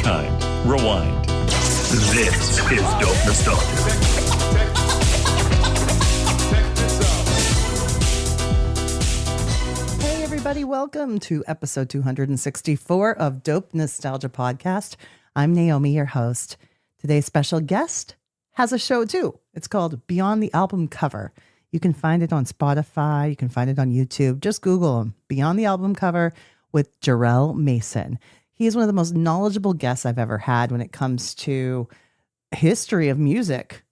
Rewind. This is Dope Nostalgia. Hey everybody, welcome to episode 264 of Dope Nostalgia Podcast. I'm Naomi, your host. Today's special guest has a show too. It's called Beyond the Album Cover. You can find it on Spotify. You can find it on YouTube. Just Google him, Beyond the Album Cover with Jarrell Mason. He is one of the most knowledgeable guests I've ever had when it comes to history of music.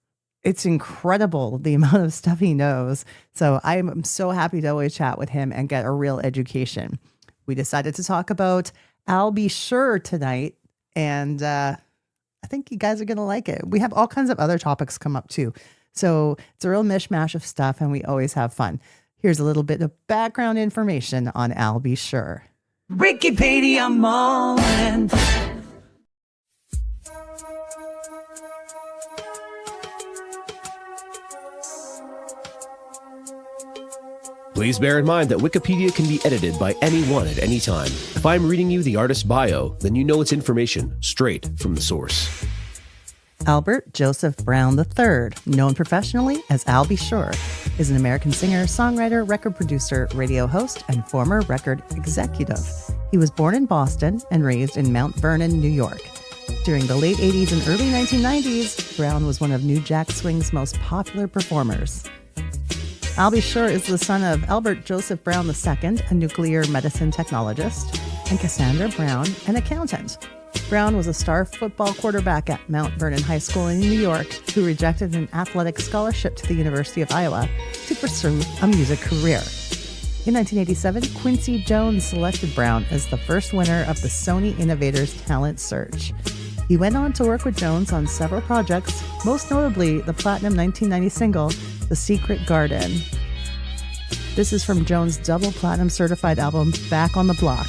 It's incredible the amount of stuff he knows. So I'm so happy to always chat with him and get a real education. We decided to talk about I'll Be Sure tonight. And I think you guys are going to like it. We have all kinds of other topics come up too. So it's a real mishmash of stuff and we always have fun. Here's a little bit of background information on I'll Be Sure. Wikipedia moment. Please bear in mind that Wikipedia can be edited by anyone at any time. If I'm reading you the artist's bio, then you know it's information straight from the source. Albert Joseph Brown III, known professionally as I'll Be Sure, is an American singer, songwriter, record producer, radio host, and former record executive. He was born in Boston and raised in Mount Vernon, New York. During the late 80s and early 1990s, Brown was one of New Jack Swing's most popular performers. I'll Be Sure is the son of Albert Joseph Brown II, a nuclear medicine technologist, and Cassandra Brown, an accountant. Brown was a star football quarterback at Mount Vernon High School in New York who rejected an athletic scholarship to the University of Iowa to pursue a music career. In 1987, Quincy Jones selected Brown as the first winner of the Sony Innovators Talent Search. He went on to work with Jones on several projects, most notably the platinum 1990 single, The Secret Garden. This is from Jones' double platinum certified album, Back on the Block.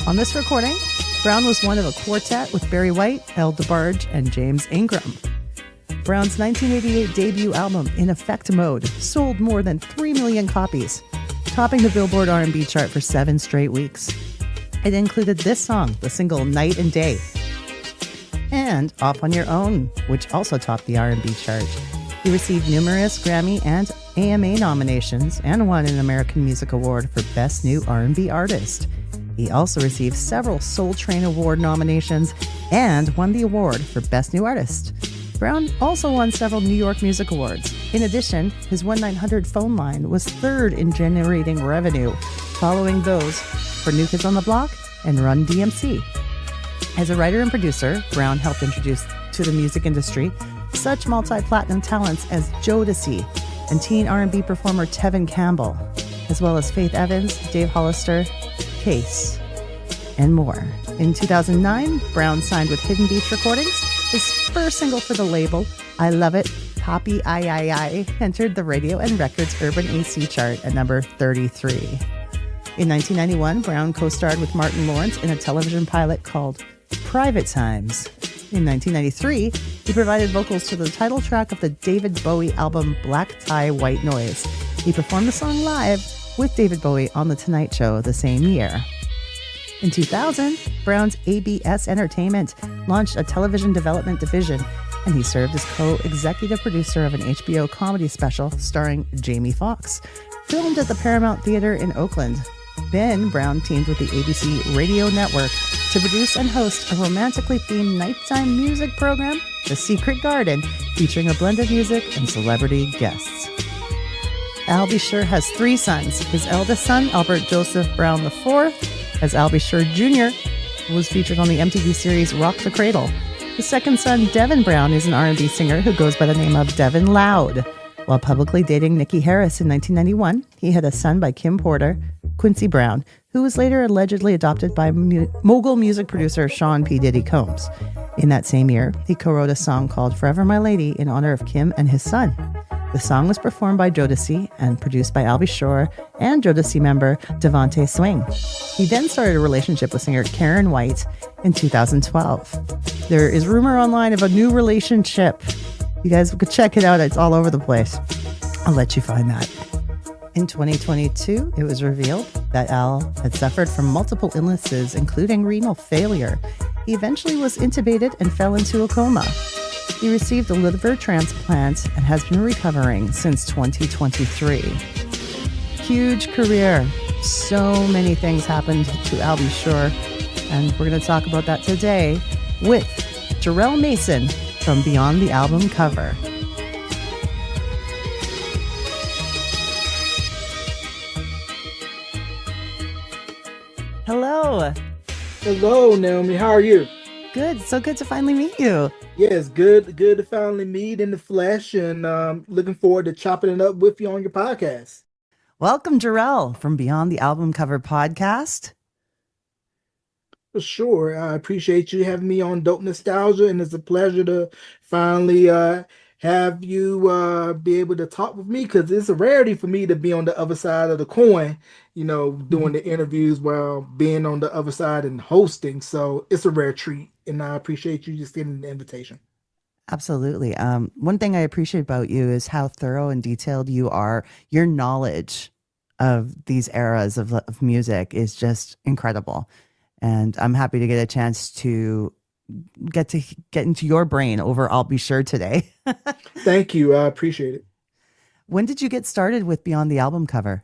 On this recording, Brown was one of a quartet with Barry White, El DeBarge, and James Ingram. Brown's 1988 debut album, In Effect Mode, sold more than 3 million copies, topping the Billboard R&B chart for 7 straight weeks. It included this song, the single Night and Day, and Off on Your Own, which also topped the R&B chart. He received numerous Grammy and AMA nominations and won an American Music Award for Best New R&B Artist. He also received several Soul Train Award nominations and won the award for Best New Artist. Brown also won several New York Music Awards. In addition, his 1-900 phone line was third in generating revenue, following those for New Kids on the Block and Run DMC. As a writer and producer, Brown helped introduce to the music industry such multi-platinum talents as Jodeci and teen R&B performer Tevin Campbell, as well as Faith Evans, Dave Hollister, Case, and more. In 2009, Brown signed with Hidden Beach Recordings. His first single for the label, I Love It, Poppy I, entered the radio and records Urban AC chart at number 33. In 1991, Brown co-starred with Martin Lawrence in a television pilot called Private Times. In 1993, he provided vocals to the title track of the David Bowie album Black Tie, White Noise. He performed the song live with David Bowie on The Tonight Show the same year. In 2000, Brown's ABS Entertainment launched a television development division, and he served as co-executive producer of an HBO comedy special starring Jamie Foxx, filmed at the Paramount Theater in Oakland. Then Brown teamed with the ABC Radio Network to produce and host a romantically themed nighttime music program, The Secret Garden, featuring a blend of music and celebrity guests. I'll Be Sure has 3 sons. His eldest son, Albert Joseph Brown IV, as I'll Be Sure Jr., was featured on the MTV series Rock the Cradle. His second son, Devin Brown, is an R&B singer who goes by the name of Devin Loud. While publicly dating Nikki Harris in 1991, he had a son by Kim Porter, Quincy Brown, who was later allegedly adopted by mogul music producer Sean P. Diddy Combs. In that same year, he co-wrote a song called Forever My Lady in honor of Kim and his son. The song was performed by Jodeci and produced by I'll Be Sure and Jodeci member Devontae Swing. He then started a relationship with singer Karen White in 2012. There is rumor online of a new relationship. You guys could check it out. It's all over the place. I'll let you find that. In 2022, it was revealed that Al had suffered from multiple illnesses, including renal failure. He eventually was intubated and fell into a coma. He received a liver transplant and has been recovering since 2023. Huge career. So many things happened to Albie Shore, and we're going to talk about that today with Jarrell Mason from Beyond the Album Cover. Hello. Hello, Naomi. How are you? Good. So good to finally meet you. Yes, good to finally meet in the flesh, and looking forward to chopping it up with you on your podcast. Welcome, Jarrell, from Beyond the Album Cover podcast. For sure. I appreciate you having me on Dope Nostalgia, and it's a pleasure to finally have you be able to talk with me because it's a rarity for me to be on the other side of the coin, doing the interviews while being on the other side and hosting. So it's a rare treat, and I appreciate you just getting the invitation. Absolutely. One thing I appreciate about you is how thorough and detailed you are. Your knowledge of these eras of music is just incredible. And I'm happy to get a chance to get into your brain over I'll Be Sure today. Thank you. I appreciate it. When did you get started with Beyond the Album Cover?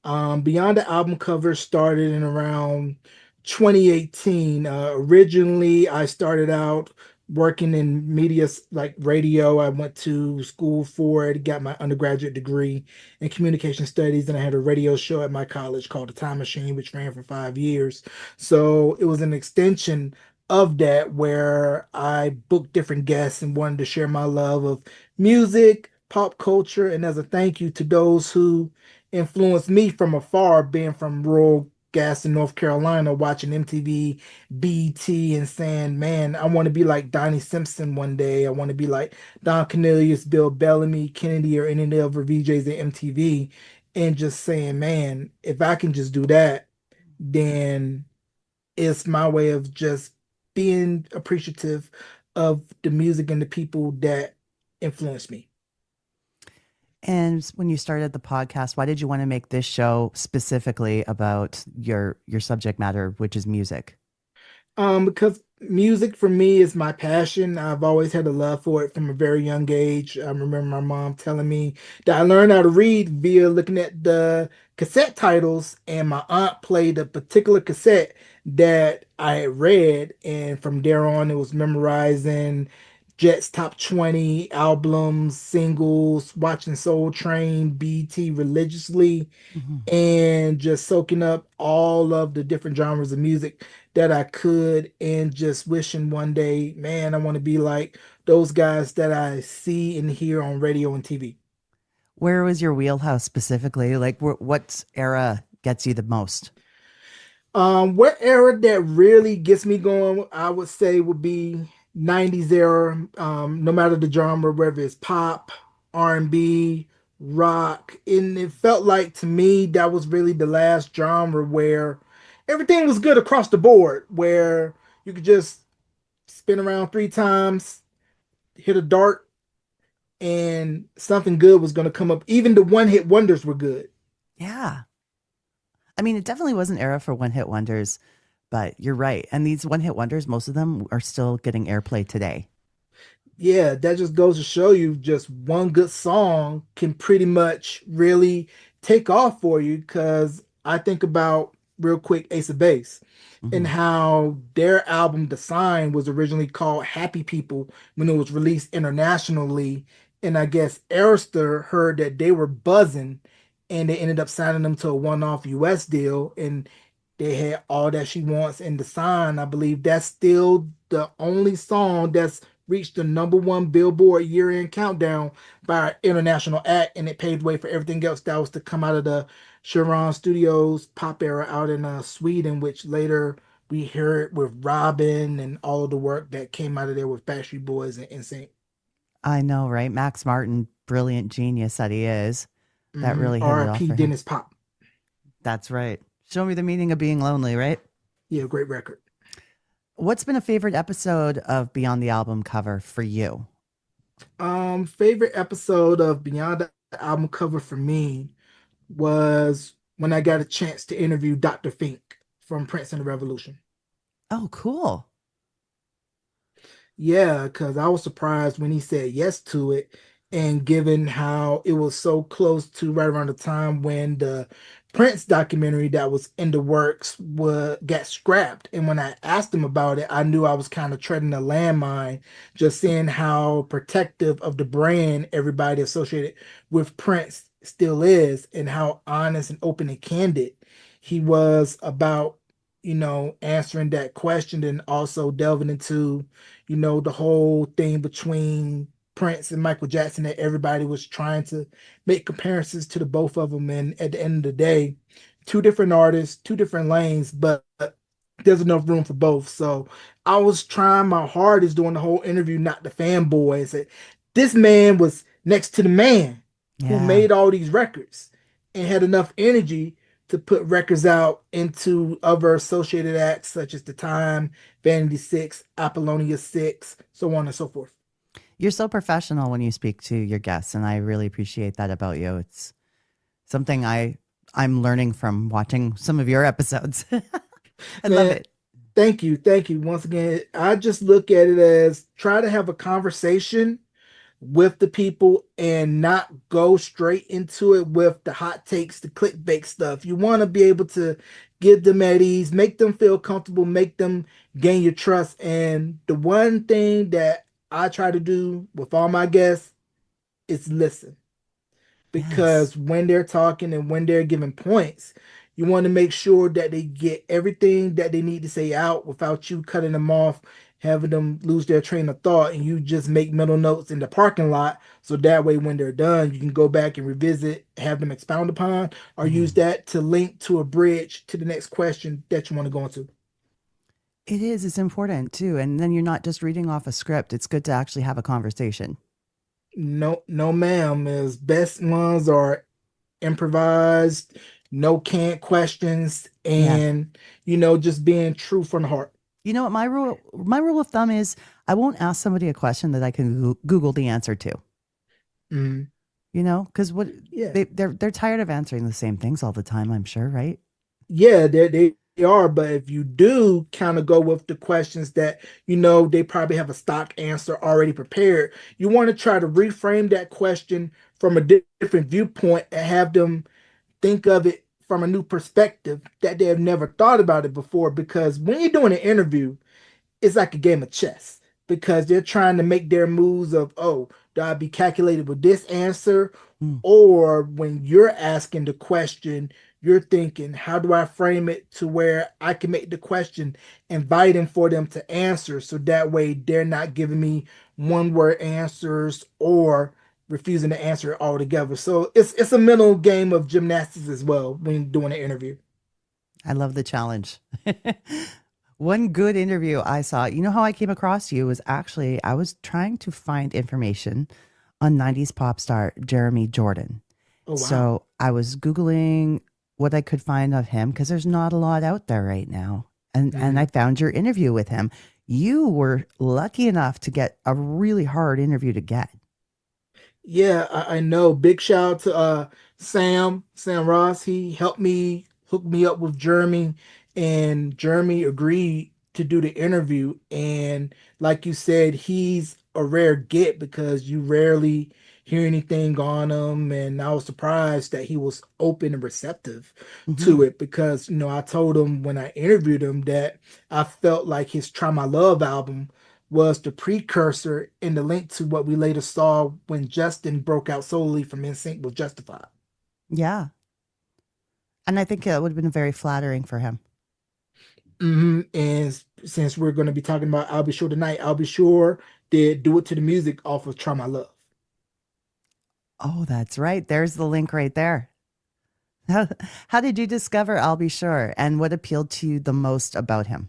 Beyond the album cover started in around 2018. Originally, I started out working in media like radio. I went to school for it, got my undergraduate degree in communication studies, and I had a radio show at my college called The Time Machine, which ran for 5 years. So it was an extension of that where I booked different guests and wanted to share my love of music, pop culture, and as a thank you to those who influenced me from afar, being from rural Gaston, North Carolina, watching MTV, BT, and saying, man, I want to be like Donnie Simpson one day. I want to be like Don Cornelius, Bill Bellamy, Kennedy, or any of the other VJs at MTV. And just saying, man, if I can just do that, then it's my way of just being appreciative of the music and the people that influenced me. And when you started the podcast, why did you want to make this show specifically about your subject matter, which is music? Because music for me is my passion. I've always had a love for it from a very young age. I remember my mom telling me that I learned how to read via looking at the cassette titles, and my aunt played a particular cassette that I had read, and from there on, it was memorizing Jet's top 20 albums, singles, watching Soul Train, BT religiously, Mhm. and just soaking up all of the different genres of music that I could, and just wishing one day, man, I want to be like those guys that I see and hear on radio and TV. Where was your wheelhouse specifically? Like, what era gets you the most? What era that really gets me going, I would say would be 90s era, no matter the genre, whether it's pop, R&B, rock. And it felt like to me that was really the last genre where everything was good across the board, where you could just spin around three times, hit a dart, and something good was going to come up. Even the one hit wonders were good. Yeah. I mean, it definitely was an era for one hit wonders, but you're right. And these one hit wonders, most of them are still getting airplay today. Yeah, that just goes to show you just one good song can pretty much really take off for you. Because I think about real quick Ace of Base and Hmm. how their album The Sign was originally called Happy People when it was released internationally. And I guess Arista heard that they were buzzing, and they ended up signing them to a one-off US deal. And they had All That She Wants and The Sign. I believe that's still the only song that's reached the number one Billboard year-end countdown by an international act, and it paved way for everything else that was to come out of the Sharon Studios pop era out in Sweden, which later we heard with Robin and all of the work that came out of there with Backstreet Boys and NSYNC. I know, right? Max Martin, brilliant genius that he is. That really hit it off R.I.P. for him. Dennis Pop. That's right. Show me the meaning of being lonely, right? Yeah, great record. What's been a favorite episode of Beyond the Album Cover for you? Favorite episode of Beyond the album cover for me was when I got a chance to interview Dr. Fink from Prince and the Revolution. Oh, cool. Yeah, because I was surprised when he said yes to it. And given how it was so close to right around the time when the Prince documentary that was in the works got scrapped. And when I asked him about it, I knew I was kind of treading a landmine, just seeing how protective of the brand everybody associated with Prince still is, and how honest and open and candid he was about, answering that question and also delving into the whole thing between Prince and Michael Jackson, that everybody was trying to make comparisons to the both of them. And at the end of the day, two different artists, two different lanes, but there's enough room for both. So I was trying my hardest during the whole interview not to fanboy and say, this man was next to the man who Yeah. made all these records and had enough energy to put records out into other associated acts such as The Time, Vanity Six, Apollonia Six, so on and so forth. You're so professional when you speak to your guests, and I really appreciate that about you. It's something I'm learning from watching some of your episodes. I love Man, it. thank you. Thank you. Once again, I just look at it as try to have a conversation with the people and not go straight into it with the hot takes, the clickbait stuff. You want to be able to give them at ease, make them feel comfortable, make them gain your trust. And the one thing that I try to do with all my guests is listen, Yes. because when they're talking and when they're giving points, you want to make sure that they get everything that they need to say out without you cutting them off, having them lose their train of thought, and you just make mental notes in the parking lot. So that way, when they're done, you can go back and revisit, have them expound upon, or use Mhm. that to link to a bridge to the next question that you want to go into. It is. It's important too. And then you're not just reading off a script. It's good to actually have a conversation. No, no, ma'am. Is best ones are improvised, no canned questions, Yeah. and just being true from the heart. You know what my rule of thumb is I won't ask somebody a question that I can Google the answer to. Mhm. Cuz what Yeah, they're tired of answering the same things all the time, I'm sure, right? yeah, they are. But if you do kind of go with the questions that they probably have a stock answer already prepared, you want to try to reframe that question from a different viewpoint and have them think of it from a new perspective that they have never thought about it before. Because when you're doing an interview, it's like a game of chess, because they're trying to make their moves of, oh, do I be calculated with this answer? Mm. Or when you're asking the question, you're thinking, how do I frame it to where I can make the question inviting for them to answer, so that way they're not giving me one word answers or refusing to answer it altogether. So it's a mental game of gymnastics as well when doing an interview. I love the challenge. One good interview I saw, you know how I came across you was actually I was trying to find information on 90s pop star Jeremy Jordan. Oh wow. So I was Googling what I could find of him because there's not a lot out there right now. And I Mhm. found your interview with him. You were lucky enough to get a really hard interview to get. Yeah, I know. Big shout out to Sam Ross. He helped me hook me up with Jeremy, and Jeremy agreed to do the interview. And like you said, he's a rare get because you rarely hear anything on him. And I was surprised that he was open and receptive to Hmm. it, because I told him when I interviewed him that I felt like his Try My Love album was the precursor and the link to what we later saw when Justin broke out solely from NSYNC with Justified. Yeah. And I think it would have been very flattering for him. And since we're going to be talking about I'll Be Sure tonight, I'll Be Sure did Do It to the Music off of Try My Love. Oh, that's right. There's the link right there. How, how did you discover I'll Be Sure and what appealed to you the most about him?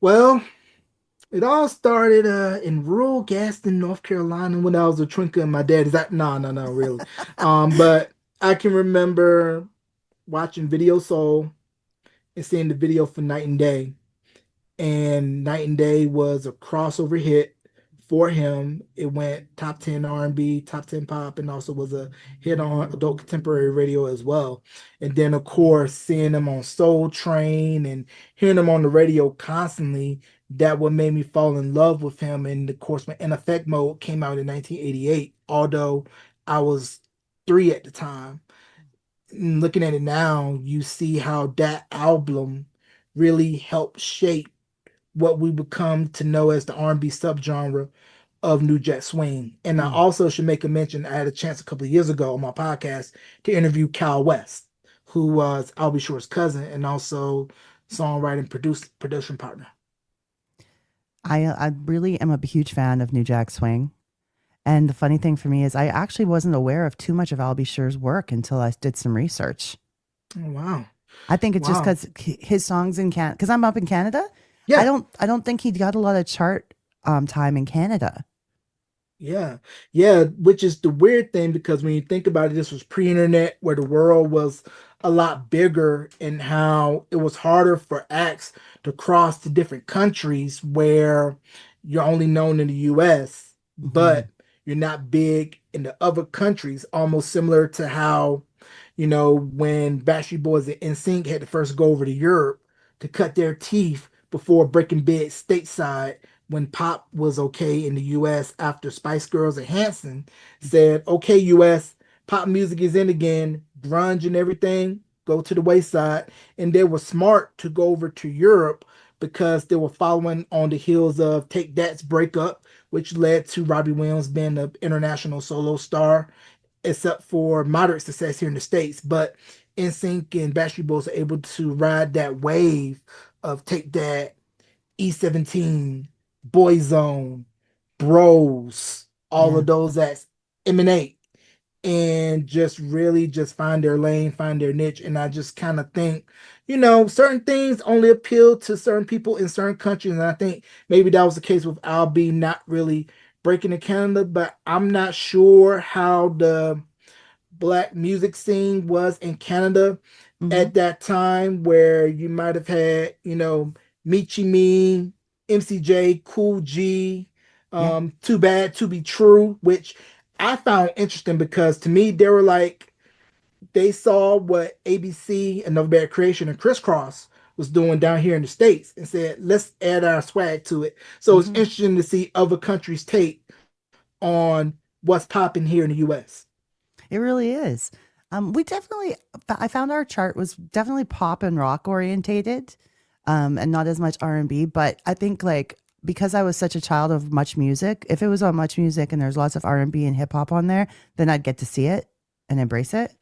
Well, it all started in rural Gaston, North Carolina, when I was a twinkle in my daddy's. No, no, no, really. But I can remember watching Video Soul and seeing the video for Night and Day, and Night and Day was a crossover hit for him. It went top 10 R&B, top 10 pop, and also was a hit on adult contemporary radio as well. And then, of course, seeing him on Soul Train and hearing him on the radio constantly that what made me fall in love with him. And of course, when In Effect Mode came out in 1988, although I was 3 at the time. And looking at it now, you see how that album really helped shape what we would come to know as the R&B subgenre of New Jack Swing. And I Mm. also should make a mention, I had a chance a couple of years ago on my podcast to interview Cal West, who was Albie Shore's cousin and also songwriting production partner. I really am a huge fan of New Jack Swing. And the funny thing for me is I actually wasn't aware of too much of Albie Sure's work until I did some research. Oh, wow. I think it's just Wow. because his songs in Canada, because I'm up in Canada, Yeah. I don't think he got a lot of chart time in Canada. Yeah, yeah, which is the weird thing because when you think about it, this was pre-internet where the world was a lot bigger and how it was harder for acts to cross to different countries where you're only known in the US, Hmm. but you're not big in the other countries, almost similar to how, when Backstreet Boys and NSYNC had to first go over to Europe to cut their teeth before breaking big stateside when pop was okay in the US after Spice Girls and Hanson said, okay, US, pop music is in again, grunge and everything, go to the wayside. And they were smart to go over to Europe because they were following on the heels of Take That's breakup, which led to Robbie Williams being an international solo star, except for moderate success here in the States. But NSYNC and Backstreet Boys are able to ride that wave of Take That, E17, Boyzone, Bros, all Yeah. of those that emanate and just really just find their lane, find their niche. And I just kind of think, certain things only appeal to certain people in certain countries. And I think maybe that was the case with Al B not really breaking in Canada, but I'm not sure how the black music scene was in Canada Hmm. at that time, where you might have had, Michi Me, MCJ, Cool G, Yeah. Too Bad to Be True, which I found interesting because to me they were like they saw what ABC, Another Bad Creation, and Crisscross was doing down here in the States and said, let's add our swag to it. So it's Hmm. interesting to see other countries' take on what's popping here in the US. It really is. We definitely, I found our chart was definitely pop and rock orientated, and not as much R&B. But I think like because I was such a child of Much Music, if it was on Much Music and there's lots of R&B and hip hop on there, then I'd get to see it and embrace it.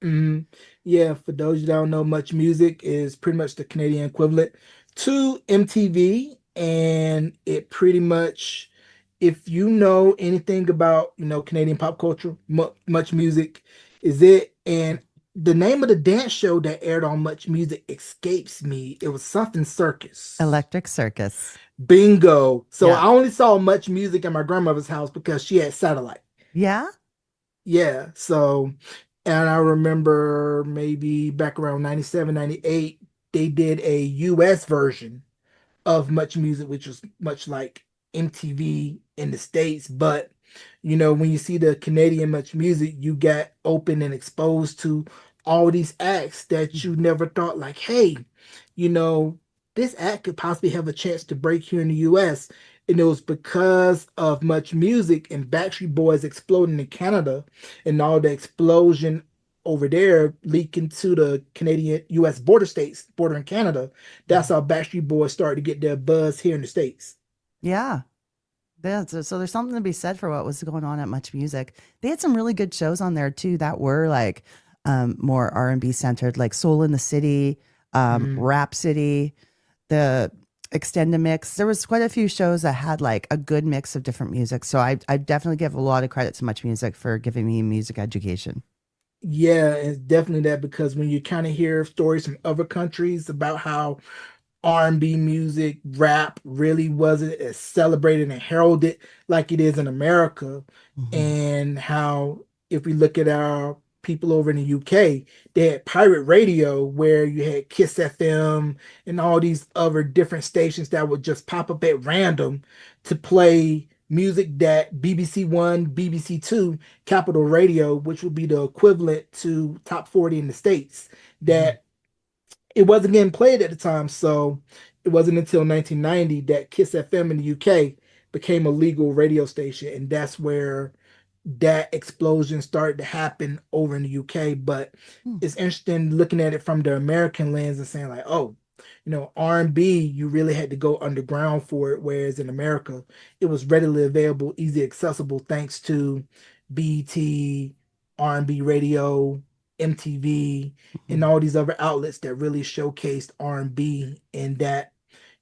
Mhm. Yeah, for those who don't know, Much Music is pretty much the Canadian equivalent to MTV, and it pretty much, if you know anything about, Canadian pop culture, Much Music is it. And the name of the dance show that aired on Much Music escapes me. It was something circus. Electric Circus. Bingo. So Yeah. I only saw Much Music at my grandmother's house because she had satellite. Yeah. Yeah, so and I remember maybe back around 97, 98, they did a US version of Much Music, which was much like MTV in the States. But when you see the Canadian Much Music, you got open and exposed to all these acts that you never thought, like, hey, you know, this act could possibly have a chance to break here in the US. And it was because of Much Music and Backstreet Boys exploding in Canada and all the explosion over there leaking to the Canadian US border states bordering Canada. That's how Backstreet Boys started to get their buzz here in the States. Yeah. Yeah, so there's something to be said for what was going on at Much Music. They had some really good shows on there too that were like more R&B centered, like Soul in the City, Mm. Rhapsody, the Extended Mix. There was quite a few shows that had like a good mix of different music. So I definitely give a lot of credit to Much Music for giving me music education. Yeah, it's definitely that because when you kind of hear stories from other countries about how R&B music, rap really wasn't as celebrated and heralded like it is in America. Hmm. And how, if we look at our people over in the UK, they had pirate radio where you had Kiss FM and all these other different stations that would just pop up at random to play music that BBC One, BBC Two, Capital Radio, which would be the equivalent to top 40 in the States, Hmm. that it wasn't getting played at the time. So it wasn't until 1990 that Kiss FM in the UK became a legal radio station, and that's where that explosion started to happen over in the UK. But Hmm. it's interesting looking at it from the American lens and saying like, oh, R&B, you really had to go underground for it, whereas in America, it was readily available, easy accessible, thanks to BET, R&B radio, MTV, and Mhm. all these other outlets that really showcased R&B, and that,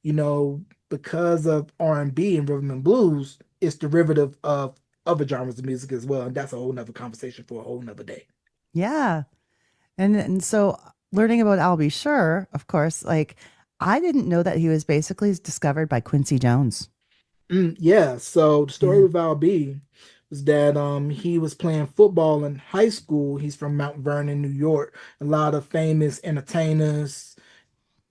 you know, because of R&B and rhythm and blues, it's derivative of other genres of music as well. And that's a whole nother conversation for a whole nother day. Yeah. And so learning about Al B. Sure, of course, like I didn't know that he was basically discovered by Quincy Jones. Yeah. So the story Yeah. with Val B was that he was playing football in high school. He's from Mount Vernon, New York. A lot of famous entertainers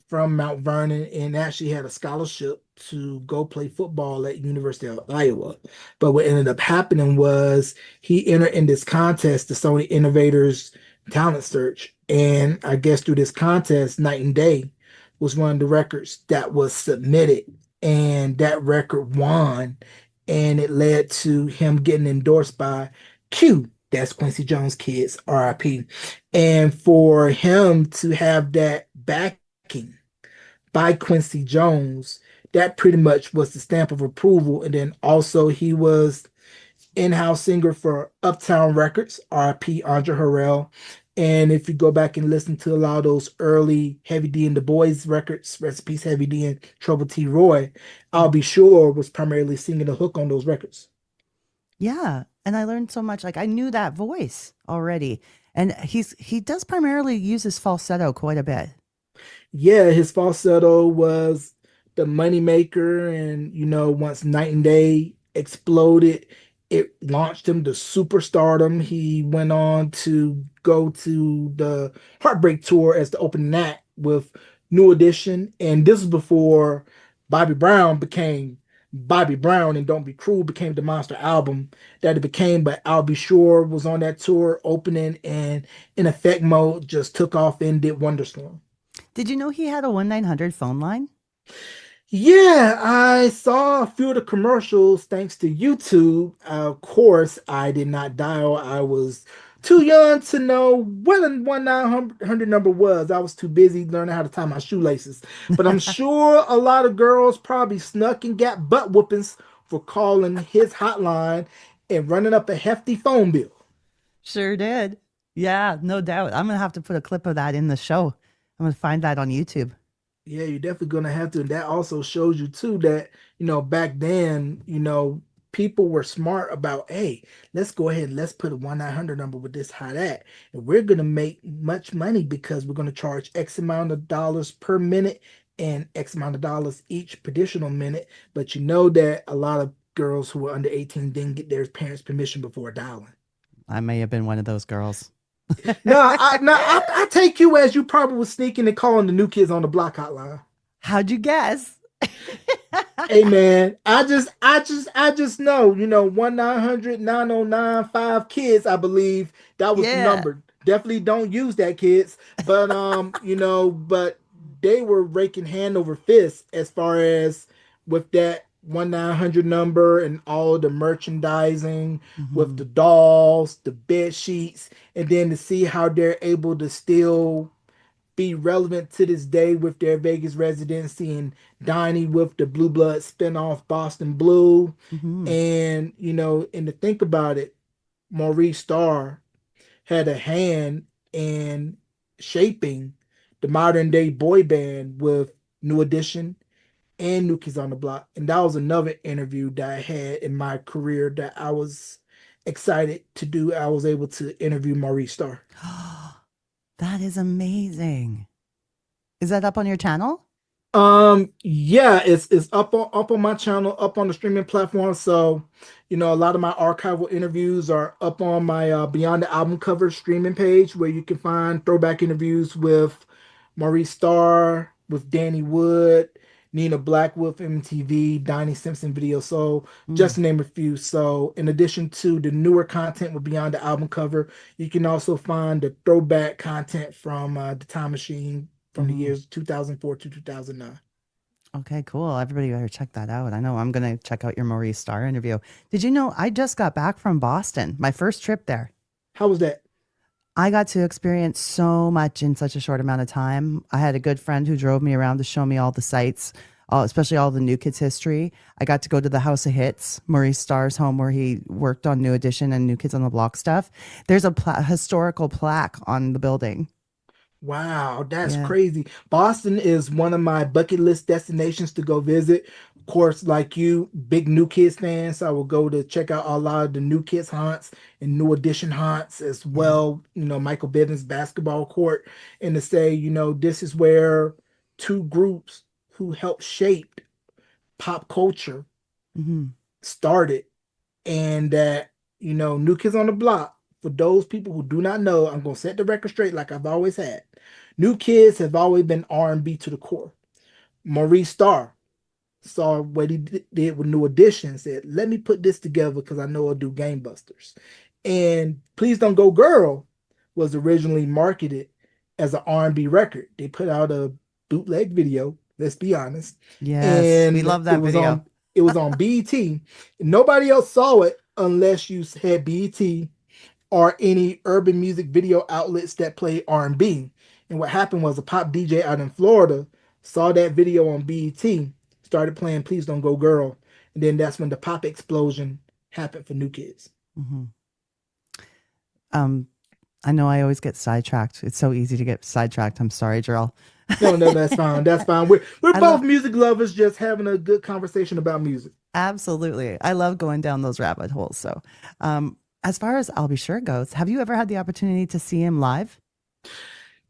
from Mount Vernon and actually had a scholarship to go play football at University of Iowa. But what ended up happening was he entered in this contest, the Sony Innovators Talent Search. And I guess through this contest, Night and Day was one of the records that was submitted. And that record won. And it led to him getting endorsed by Q. That's Quincy Jones Kids, RIP. And for him to have that backing by Quincy Jones, that pretty much was the stamp of approval. And then also he was in-house singer for Uptown Records, RP Andre Harrell. And if you go back and listen to a lot of those early Heavy D and the Boys records, recipes Heavy D and Trouble T. Roy, I'll Mhm. Be Sure was primarily singing the hook on those records. Yeah. And I learned so much. Like I knew that voice already. And he does primarily use his falsetto quite a bit. Yeah, his falsetto was the moneymaker, and once Night and Day exploded, it launched him to superstardom. He went on to go to the Heartbreak Tour as the opening act with New Edition, and this was before Bobby Brown became Bobby Brown and Don't Be Cruel became the monster album that it became. But I'll Be Sure was on that tour opening, and in effect mode just took off and did wonders for him. Did you know he had a 1-900 phone line? Yeah, I saw a few of the commercials thanks to YouTube. Of course, I did not dial. I was too young to know what a 1-900 number was. I was too busy learning how to tie my shoelaces. But I'm sure a lot of girls probably snuck and got butt whoopings for calling his hotline and running up a hefty phone bill. Sure did. Yeah, no doubt. I'm going to have to put a clip of that in the show. I'm going to find that on YouTube. Yeah, you're definitely gonna have to. And that also shows you too that, back then, people were smart about, hey, let's go ahead and let's put a 1-900 number with this hot at. And we're gonna make much money because we're gonna charge X amount of dollars per minute and X amount of dollars each per additional minute. But you know that a lot of girls who were under 18 didn't get their parents' permission before dialing. I may have been one of those girls. No, I take you as you probably was sneaking and calling the new kids on the block hotline. How'd you guess? Hey man, I just know, 1-900-909-5 kids, I believe that was the Yeah. number. Definitely don't use that, kids. But but they were raking hand over fist as far as with that 1-900 number and all the merchandising with Hmm. the dolls, the bed sheets, and then to see how they're able to still be relevant to this day with their Vegas residency and dining with the Blue Blood spinoff Boston Blue. Hmm. And to think about it, Maurice Starr had a hand in shaping the modern day boy band with New Edition and New Kids on the Block. And that was another interview that I had in my career that I was excited to do. I was able to interview Maurice Starr. That is amazing. Is that up on your channel? Yeah, it's up on my channel, up on the streaming platform. So, a lot of my archival interviews are up on my Beyond the Album Cover streaming page, where you can find throwback interviews with Maurice Starr, with Danny Wood, Nina Black with MTV, Donnie Simpson video. So, just Mm. to name a few. So, in addition to the newer content with Beyond the Album Cover, you can also find the throwback content from the Time Machine from the Hmm. years 2004 to 2009. Okay, cool. Everybody better check that out. I know I'm going to check out your Maurice Starr interview. Did you know I just got back from Boston, my first trip there? How was that? I got to experience so much in such a short amount of time. I had a good friend who drove me around to show me all the sites, especially all the New Kids history. I got to go to the House of Hits, Maurice Starr's home, where he worked on New Edition and New Kids on the Block stuff. There's a historical plaque on the building. Wow, that's Yeah, crazy. Boston is one of my bucket list destinations to go visit. Of course, like you, big New Kids fan, so I will go to check out a lot of the New Kids haunts and New Edition haunts as yeah. well. Michael Bivins basketball court, and to say, this is where two groups who helped shape pop culture Hmm. started, and that, New Kids on the Block. For those people who do not know, I'm gonna set the record straight like I've always had. New Kids have always been R&B to the core. Maurice Starr saw what he did with New Edition, said, "Let me put this together because I know it'll do gangbusters." And Please Don't Go Girl was originally marketed as an R&B record. They put out a bootleg video, let's be honest, Yes, we and love that video. it was on BET. Nobody else saw it unless you had BET or any urban music video outlets that play R&B. And what happened was a pop DJ out in Florida saw that video on BET, started playing Please Don't Go Girl, and then that's when the pop explosion happened for New Kids. Hmm. Um, I know I always get sidetracked. It's so easy to get sidetracked. I'm sorry, Jarrell. No, no, that's fine. That's fine. We're I both love music lovers, just having a good conversation about music. Absolutely. I love going down those rabbit holes. So, as far as I'll be sure goes, have you ever had the opportunity to see him live?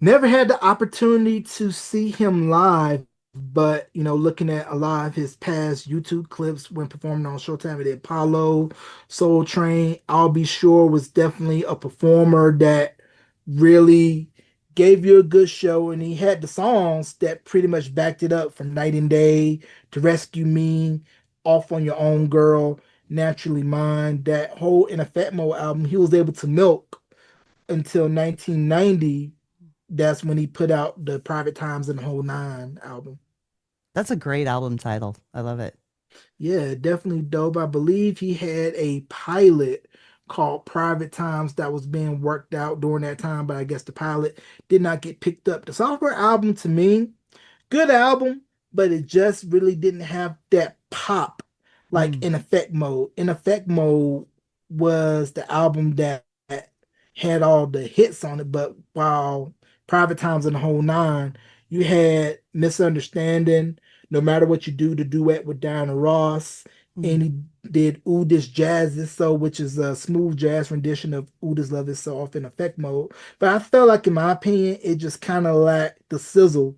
Never had the opportunity to see him live, but looking at a lot of his past YouTube clips when performing on Showtime at the Apollo, Soul Train, I'll Be Sure was definitely a performer that really gave you a good show, and he had the songs that pretty much backed it up from Night and Day to Rescue Me, Off on Your Own Girl, Naturally Mine, that whole In Effect Mode album, he was able to milk until 1990. That's when he put out the Private Times and the Whole Nine album. That's a great album title. I love it. Yeah, definitely dope. I believe he had a pilot called Private Times that was being worked out during that time, but I guess the pilot did not get picked up. The software album to me, good album, but it just really didn't have that pop like Mm, In Effect Mode. In Effect Mode was the album that had all the hits on it, but while Private Times and the Whole Nine, you had Misunderstanding, No Matter What You Do, the duet with Diana Ross, mm. and he did Ooh This Jazz Is So, which is a smooth jazz rendition of Ooh This Love Is So off In Effect Mode. But I felt like, in my opinion, it just kind of lacked the sizzle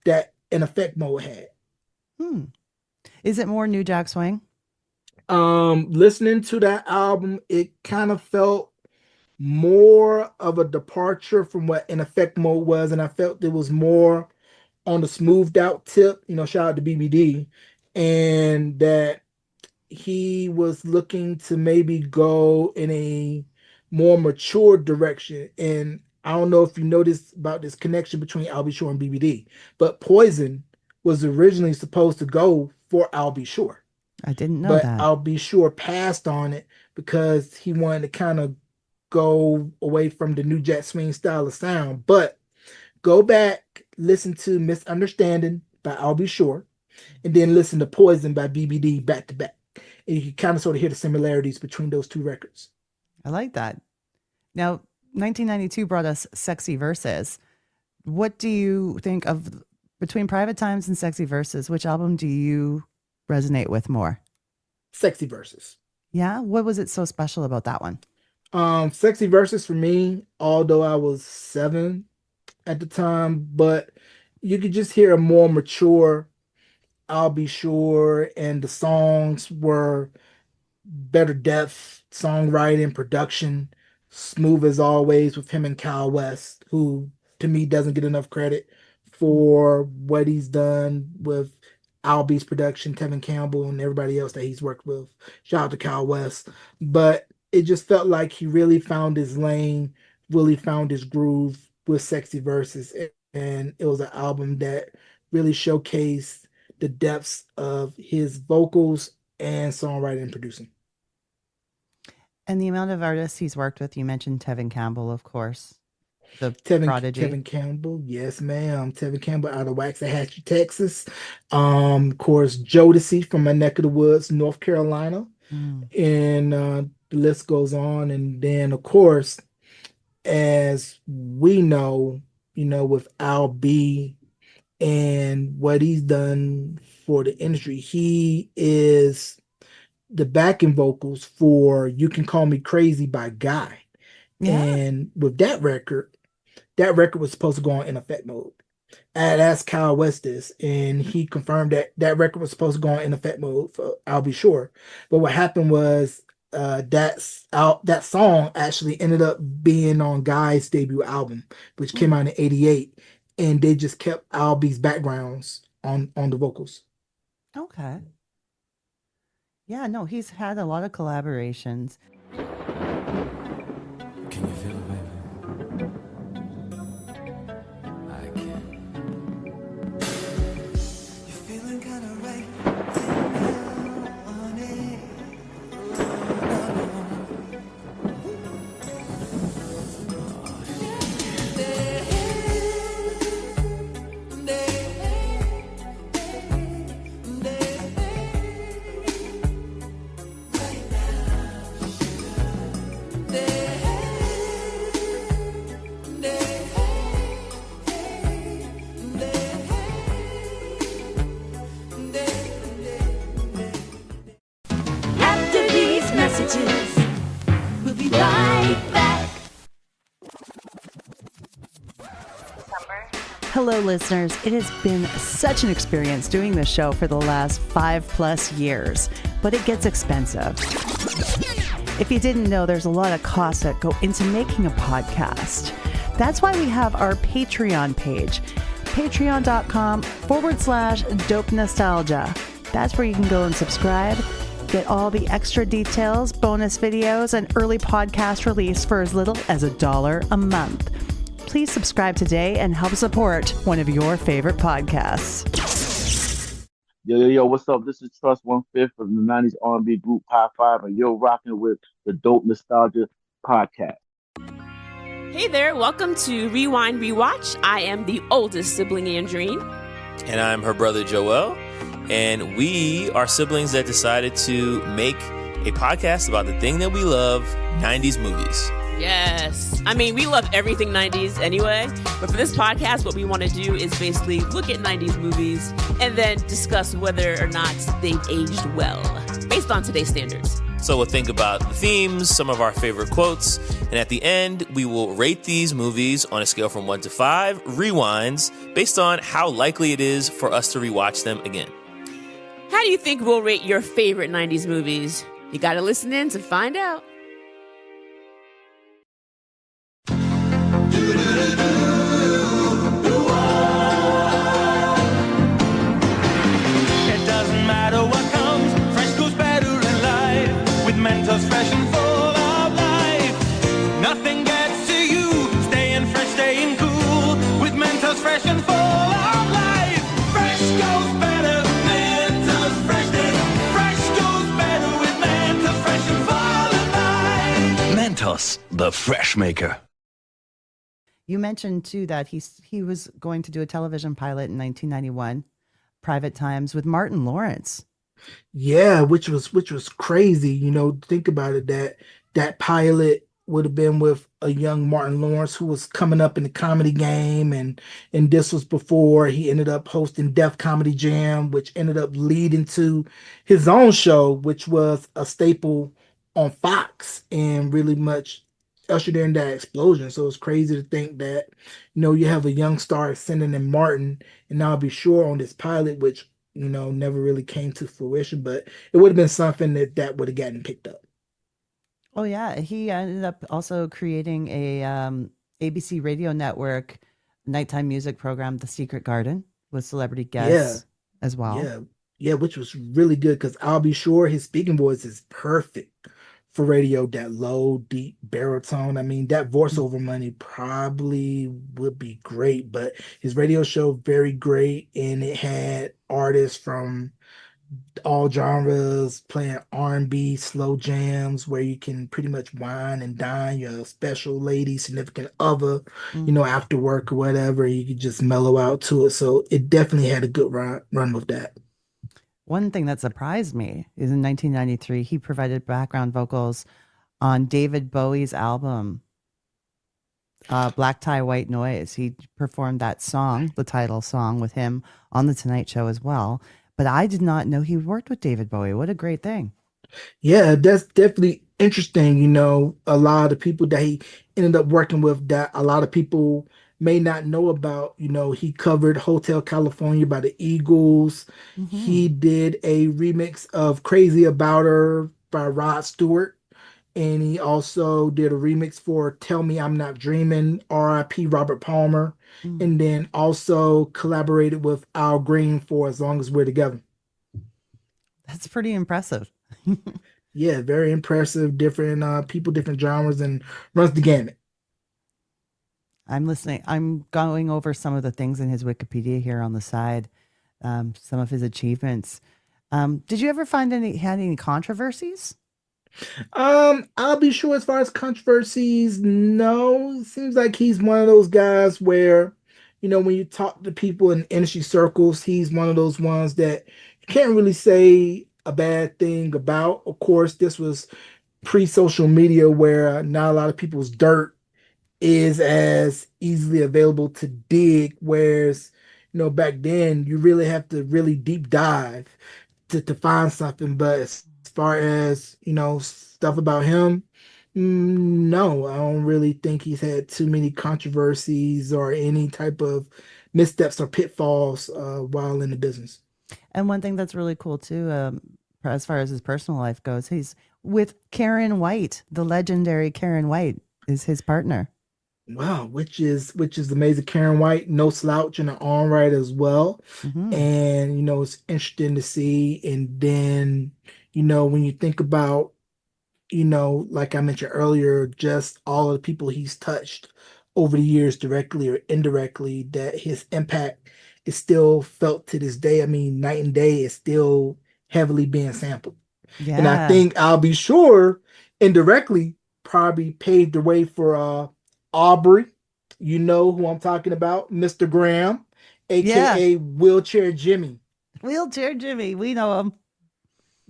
that In Effect Mode had. Hmm. Is it more New Jack Swing? Listening to that album, it kind of felt more of a departure from what In Effect Mode was, and I felt it was more on the smoothed out tip. Shout out to BBD, and that he was looking to maybe go in a more mature direction. And I don't know if you noticed about this connection between Al B. Shore and BBD, but Poison was originally supposed to go for Al B. Shore, I didn't know but that. I'll be sure passed on it because he wanted to kind of go away from the new Jack Swing style of sound. But go back, listen to Misunderstanding by I'll Be Sure, and then listen to Poison by BBD back to back. And you can kind of sort of hear the similarities between those two records. I like that. Now, 1992 brought us Sexy Verses. What do you think of between Private Times and Sexy Verses? Which album do you resonate with more? Sexy Verses. Yeah. What was it so special about that one? Sexy Verses for me, although I was 7 at the time, but you could just hear a more mature I'll Be Sure, and the songs were better depth, songwriting, production, smooth as always with him and Kyle West, who to me doesn't get enough credit for what he's done with Albie's production, Tevin Campbell, and everybody else that he's worked with. Shout out to Kyle West. But it just felt like he really found his lane, really found his groove with Sexy Verses. And it was an album that really showcased the depths of his vocals and songwriting and producing. And the amount of artists he's worked with, you mentioned Tevin Campbell, of course, the prodigy. Tevin Campbell, yes, ma'am. Tevin Campbell out of Waxahachie, Texas. Of course, Jodeci from my neck of the woods, North Carolina. Mm. And the list goes on. And then, of course, as we know, with Al B and what he's done for the industry, he is the backing vocals for You Can Call Me Crazy by Guy. Yeah. And with that record was supposed to go on in effect mode. I had asked Kyle West this, and he confirmed that that record was supposed to go on in effect mode for I'll Be Sure. But what happened was that song actually ended up being on Guy's debut album, which came out in '88, and they just kept Al B's backgrounds on the vocals. Okay. Yeah, no, he's had a lot of collaborations. Can you feel it, baby? I can. You're feeling kinda right now, honey. After these messages, we'll be right back. Hello, listeners. It has been such an experience doing this show for the last 5+ years, but it gets expensive. If you didn't know, there's a lot of costs that go into making a podcast. That's why we have our Patreon page, patreon.com/dope nostalgia. That's where you can go and subscribe, get all the extra details, bonus videos, and early podcast release for as little as $1 a month. Please subscribe today and help support one of your favorite podcasts. Yo, what's up? This is Trust 1/5 of the 90s R&B group High Five, and you're rocking with the Dope Nostalgia Podcast. Hey there, welcome to Rewind Rewatch. I am the oldest sibling, Andreen. And I'm her brother, Joel. And we are siblings that decided to make a podcast about the thing that we love, 90s movies. Yes. I mean, we love everything 90s anyway, but for this podcast, what we want to do is basically look at 90s movies and then discuss whether or not they've aged well, based on today's standards. So we'll think about the themes, some of our favorite quotes, and at the end, we will rate these movies on a scale from 1 to 5, rewinds, based on how likely it is for us to rewatch them again. How do you think we'll rate your favorite 90s movies? You gotta listen in to find out. It doesn't matter what comes, fresh goes better in life. With Mentos fresh and full of life. Nothing gets to you, staying fresh, staying cool. With Mentos fresh and full of life. Fresh goes better, Mentos fresh. Fresh goes better with Mentos fresh and full of life. Mentos, the fresh maker. You mentioned too that he was going to do a television pilot in 1991, Private Times, with Martin Lawrence. Yeah, which was crazy. Think about it, that pilot would have been with a young Martin Lawrence who was coming up in the comedy game, and this was before he ended up hosting Def Comedy Jam, which ended up leading to his own show, which was a staple on Fox and really much ushered in that explosion. So it's crazy to think that, you have a young star ascending in Martin, and I'll Be Sure on this pilot, which, never really came to fruition, but it would have been something that would have gotten picked up. Oh yeah, he ended up also creating a ABC radio network nighttime music program, The Secret Garden, with celebrity guests as well. Yeah, which was really good because I'll Be Sure his speaking voice is perfect for radio, that low, deep baritone. I mean, that voiceover money probably would be great, but his radio show very great, and it had artists from all genres playing R&B, slow jams where you can pretty much wine and dine your special lady, significant other, Mm. after work or whatever. You could just mellow out to it. So it definitely had a good run with that. One thing that surprised me is in 1993, he provided background vocals on David Bowie's album, Black Tie, White Noise. He performed that song, the title song, with him on The Tonight Show as well. But I did not know he worked with David Bowie. What a great thing. Yeah, that's definitely interesting. A lot of the people that he ended up working with that a lot of people may not know about. He covered Hotel California by the Eagles. He Hmm. did a remix of Crazy About Her by Rod Stewart. And he also did a remix for Tell Me I'm Not Dreaming, RIP Robert Palmer. Mm. And then also collaborated with Al Green for As Long as We're Together. That's pretty impressive. Yeah, very impressive. Different people, different genres, and runs the gamut. I'm listening. I'm going over some of the things in his Wikipedia here on the side, some of his achievements. Did you ever find had any controversies? I'll be sure as far as controversies, no. It seems like he's one of those guys where, when you talk to people in industry circles, he's one of those ones that you can't really say a bad thing about. Of course, this was pre-social media where not a lot of people's dirt is as easily available to dig, whereas, back then you really have to really deep dive to find something. But as far as, stuff about him, no, I don't really think he's had too many controversies or any type of missteps or pitfalls while in the business. And one thing that's really cool too, as far as his personal life goes, he's with Karen White, the legendary Karen White is his partner. Wow, which is amazing. Karen White, no slouch in her own right as well. Hmm. And it's interesting to see. And then, when you think about, like I mentioned earlier, just all of the people he's touched over the years, directly or indirectly, that his impact is still felt to this day. I mean, night and day is still heavily being sampled. And I Yeah. think I'll be sure indirectly probably paved the way for Aubrey. You know who I'm talking about, Mr. Graham, Yeah. aka Wheelchair Jimmy. Wheelchair Jimmy. We know him.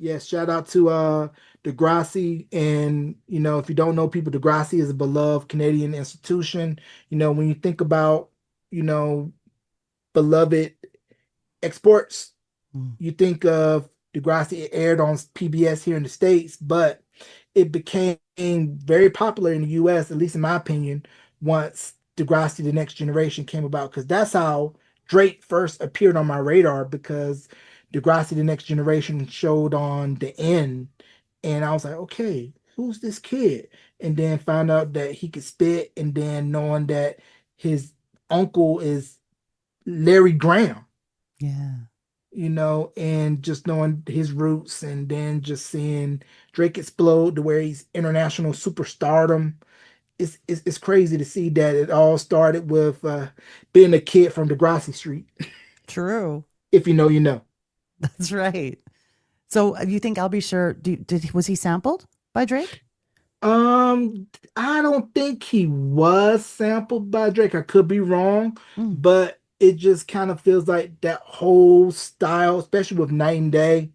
Yes, shout out to Degrassi. And if you don't know people, Degrassi is a beloved Canadian institution. When you think about, you know, beloved exports, Mm. you think of Degrassi. It aired on PBS here in the States, but it became very popular in the US, at least in my opinion, once Degrassi The Next Generation came about, because that's how Drake first appeared on my radar, because Degrassi The Next Generation showed on the end, and I was like, okay, who's this kid? And then found out that he could spit, and then knowing that his uncle is Larry Graham, Yeah. and just knowing his roots, and then just seeing Drake explode to where he's international superstardom. It's crazy to see that it all started with being a kid from Degrassi Street. True. If you know, you know. That's right. So you think I'll be sure? Was he sampled by Drake? Um, I don't think he was sampled by Drake. I could be wrong, Mm. but it just kind of feels like that whole style, especially with Night and Day,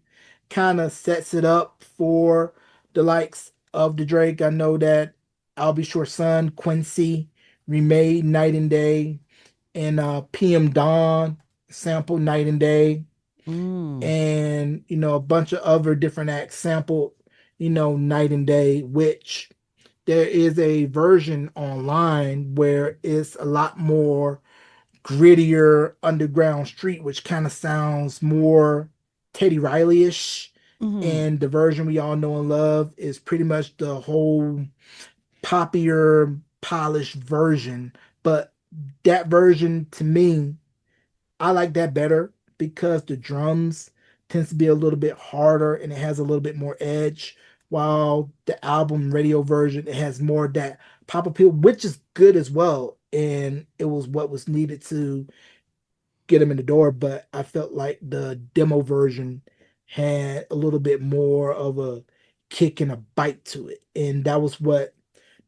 kind of sets it up for the likes of the Drake. I know that I'll Be Sure Son, Quincy remade Night and Day, and PM Dawn sampled Night and Day, Mm. and a bunch of other different acts sampled, Night and Day, which there is a version online where it's a lot more grittier underground street, which kind of sounds more Teddy Riley-ish. Hmm. And the version we all know and love is pretty much the whole poppier, polished version. But that version to me, I like that better because the drums tends to be a little bit harder and it has a little bit more edge while the album radio version it has more of that pop appeal, which is good as well. And it was what was needed to get him in the door. But I felt like the demo version had a little bit more of a kick and a bite to it, and that was what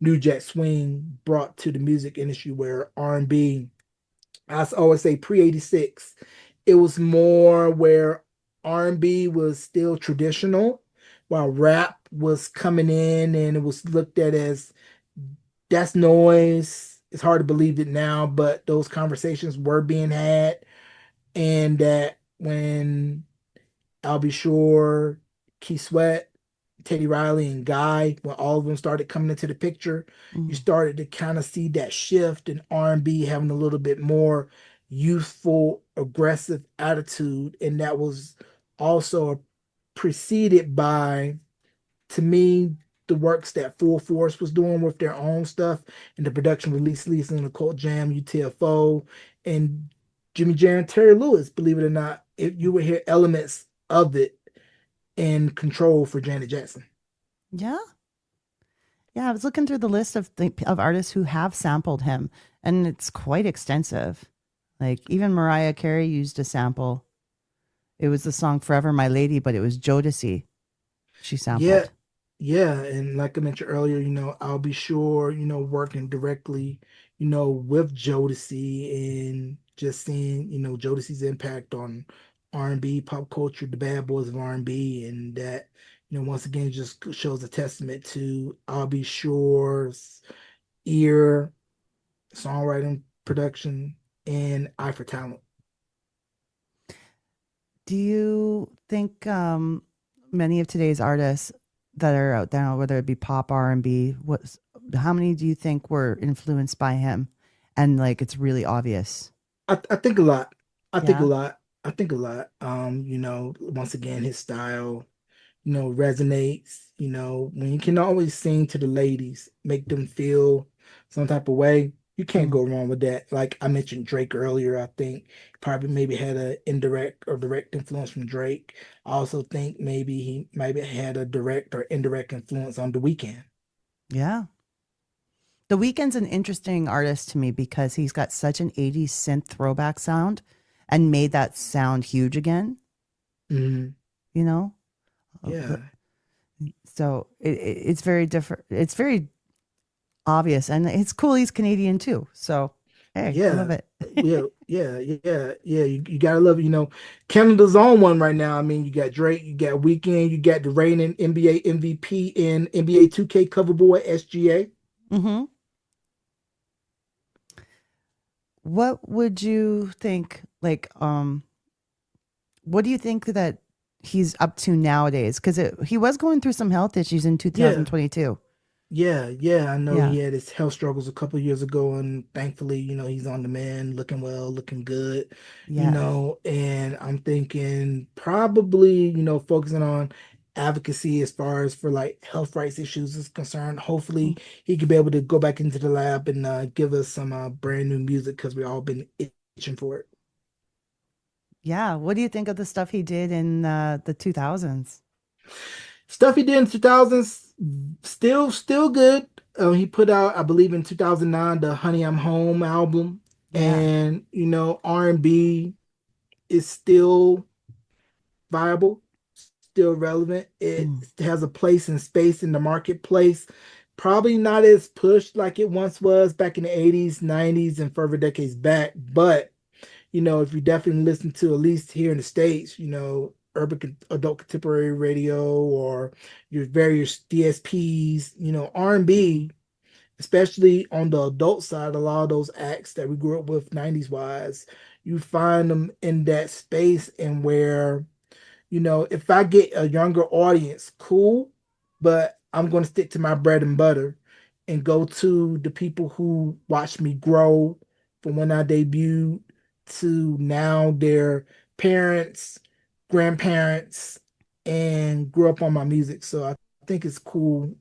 New Jack Swing brought to the music industry, where R&B, I always say pre 86, it was more where R&B was still traditional, while rap was coming in and it was looked at as that's noise. It's hard to believe it now, but those conversations were being had. And that when I'll Be Sure, Key Sweat, Teddy Riley, and Guy, when all of them started coming into the picture, you Mm. started to kind of see that shift in R&B having a little bit more youthful, aggressive attitude, and that was also preceded by, to me, the works that Full Force was doing with their own stuff and the production release and the Cult Jam, UTFO, and Jimmy Jam and Terry Lewis, believe it or not, if you would hear elements of it in Control for Janet Jackson. Yeah. Yeah, I was looking through the list of artists who have sampled him, and it's quite extensive. Like even Mariah Carey used a sample. It was the song "Forever My Lady," but it was Jodeci she Yeah, sampled. yeah, and like I mentioned earlier, I'll Be Sure, working directly, with Jodeci and just seeing, Jodeci's impact on R&B, pop culture, the bad boys of R&B, and that, once again, just shows a testament to I'll Be Sure's ear, songwriting, production, and eye for talent. Do you think many of today's artists that are out there, whether it be pop, R and B, how many do you think were influenced by him? And like, it's really obvious. I think a lot. I think a Yeah. lot. I think a lot. Once again, his style, resonates. When you can always sing to the ladies, make them feel some type of way, you can't Mm. go wrong with that. Like I mentioned Drake earlier, I think probably maybe had an indirect or direct influence from Drake. I also think maybe he maybe had a direct or indirect influence on The Weeknd. Yeah. The Weeknd's an interesting artist to me because he's got such an 80s synth throwback sound and made that sound huge again, Hmm. you know? But Yeah. so it's very different. It's very obvious and it's cool he's Canadian too. So, hey, I love Yeah, it. yeah. You gotta love it. Canada's on one right now. I mean, you got Drake, you got Weekend, you got the reigning NBA MVP and NBA 2K cover boy SGA. Mhm. What would you think what do you think that he's up to nowadays? Cuz he was going through some health issues in Yeah, 2022. yeah. I know Yeah. he had his health struggles a couple of years ago, and thankfully, he's on the mend, looking well, looking good. Yes. And I'm thinking probably, focusing on advocacy as far as for like health rights issues is concerned. Hopefully, he could be able to go back into the lab and give us some brand new music because we've all been itching for it. Yeah, what do you think of the stuff he did in the 2000s? Stuff he did in 2000s, still good. He put out, I believe, in 2009, the "Honey I'm Home" album, Yeah. and R&B is still viable, still relevant. It Mm. has a place and space in the marketplace. Probably not as pushed like it once was back in the 80s, 90s, and further decades back, but if you definitely listen to, at least here in the States, adult contemporary radio or your various DSPs, R&B, especially on the adult side, a lot of those acts that we grew up with 90s wise, you find them in that space, and where if I get a younger audience, cool, but I'm going to stick to my bread and butter and go to the people who watched me grow from when I debuted to now their parents, grandparents, and grew up on my music. So I think it's cool,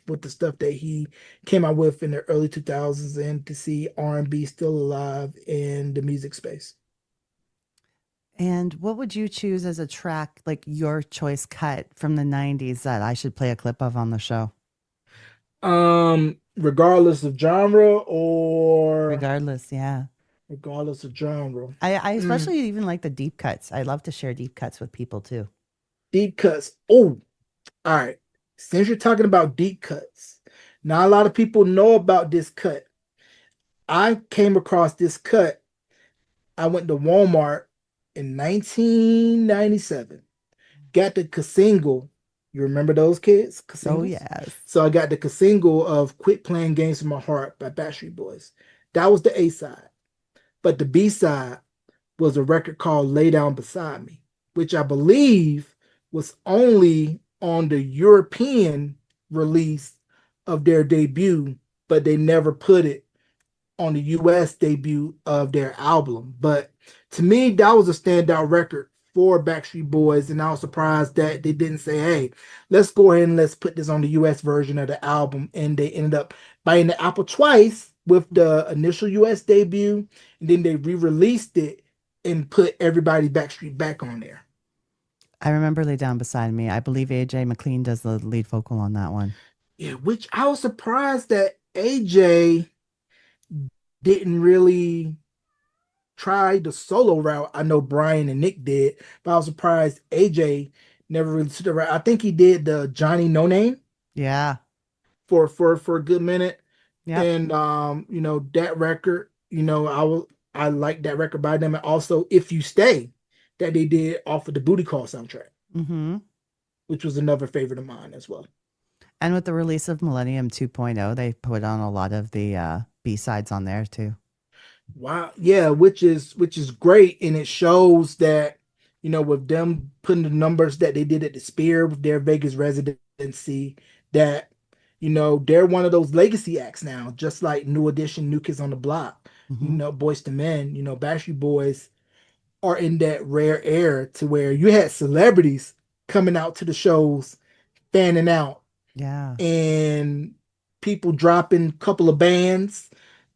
with the stuff that he came out with in the early 2000s, and to see R&B still alive in the music space. And what would you choose as a track, like your choice cut from the 90s that I should play a clip of on the show? Regardless of genre or Regardless, yeah. regardless of genre. I Mm, especially even like the deep cuts. I love to share deep cuts with people too. deep cuts. Oh, all right. Since you're talking about deep cuts, not a lot of people know about this cut. I came across this cut. I went to Walmart in 1997. Got the single. You remember those kids? Oh, Singles? yes. So I got the single of Quit Playing Games with My Heart by Backstreet Boys. That was the A side. But the B side was a record called Lay Down Beside Me, which I believe was only on the European release of their debut, but they never put it on the US debut of their album. But to me, that was a standout record for Backstreet Boys, and I was surprised that they didn't say, "Hey, let's go ahead and let's put this on the US version of the album." And they ended up buying the Apple twice with the initial US debut, and then they re-released it and put everybody Backstreet back on there. I remember Lay Down Beside Me. I believe AJ McLean does the lead vocal on that one. Yeah, which I was surprised that AJ didn't really try the solo route. I know Brian and Nick did, but I was surprised AJ never really took the route. I think he did the Johnny No Name Yeah. for a good minute. Yep. And that record, I like that record by them. And also If You Stay that they did off of the Booty Call soundtrack, Mm-hmm. which was another favorite of mine as well. And with the release of Millennium 2.0, they put on a lot of the B-sides on there too. Wow. Yeah, which is great. And it shows that, with them putting the numbers that they did at the Spear with their Vegas residency, that, they're one of those legacy acts now, just like New Edition, New Kids on the Block, Mm-hmm. Boys to Men, Backstreet Boys are in that rare era to where you had celebrities coming out to the shows, fanning out, Yeah. and people dropping a couple of bands